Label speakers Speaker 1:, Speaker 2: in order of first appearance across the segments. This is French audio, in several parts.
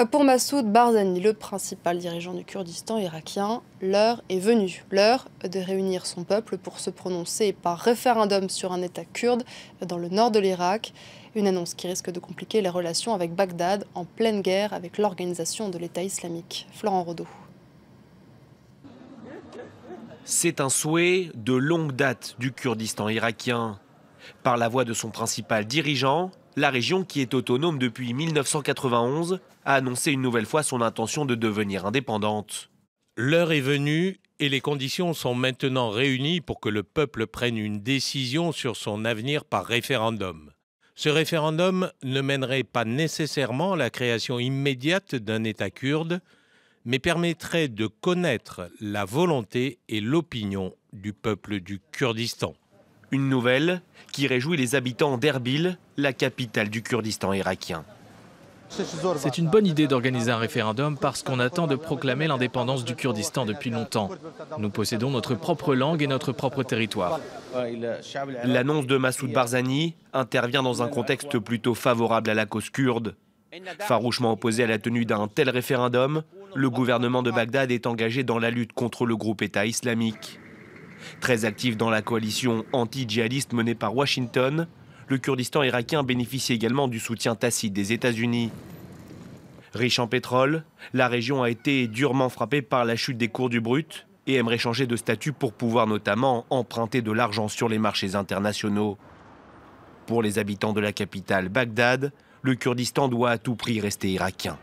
Speaker 1: Pour Massoud Barzani, le principal dirigeant du Kurdistan irakien, l'heure est venue. L'heure de réunir son peuple pour se prononcer par référendum sur un État kurde dans le nord de l'Irak. Une annonce qui risque de compliquer les relations avec Bagdad, en pleine guerre avec l'organisation de l'État islamique. Florent Rodeau.
Speaker 2: C'est un souhait de longue date du Kurdistan irakien. Par la voix de son principal dirigeant, la région, qui est autonome depuis 1991, a annoncé une nouvelle fois son intention de devenir indépendante.
Speaker 3: L'heure est venue et les conditions sont maintenant réunies pour que le peuple prenne une décision sur son avenir par référendum. Ce référendum ne mènerait pas nécessairement à la création immédiate d'un État kurde, mais permettrait de connaître la volonté et l'opinion du peuple du Kurdistan.
Speaker 2: Une nouvelle qui réjouit les habitants d'Erbil, la capitale du Kurdistan irakien.
Speaker 4: C'est une bonne idée d'organiser un référendum parce qu'on attend de proclamer l'indépendance du Kurdistan depuis longtemps. Nous possédons notre propre langue et notre propre territoire.
Speaker 2: L'annonce de Massoud Barzani intervient dans un contexte plutôt favorable à la cause kurde. Farouchement opposé à la tenue d'un tel référendum, le gouvernement de Bagdad est engagé dans la lutte contre le groupe État islamique. Très actif dans la coalition anti-djihadiste menée par Washington, le Kurdistan irakien bénéficie également du soutien tacite des États-Unis. Riche en pétrole, la région a été durement frappée par la chute des cours du brut et aimerait changer de statut pour pouvoir notamment emprunter de l'argent sur les marchés internationaux. Pour les habitants de la capitale, Bagdad, le Kurdistan doit à tout prix rester irakien.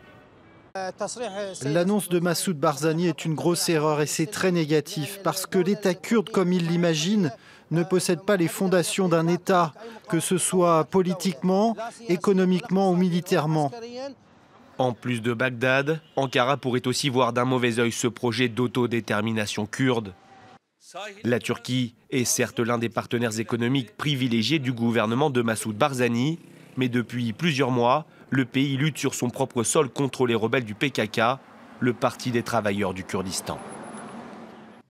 Speaker 5: L'annonce de Massoud Barzani est une grosse erreur et c'est très négatif parce que l'État kurde, comme il l'imagine, ne possède pas les fondations d'un État, que ce soit politiquement, économiquement ou militairement.
Speaker 2: En plus de Bagdad, Ankara pourrait aussi voir d'un mauvais œil ce projet d'autodétermination kurde. La Turquie est certes l'un des partenaires économiques privilégiés du gouvernement de Massoud Barzani, mais depuis plusieurs mois, le pays lutte sur son propre sol contre les rebelles du PKK, le Parti des travailleurs du Kurdistan.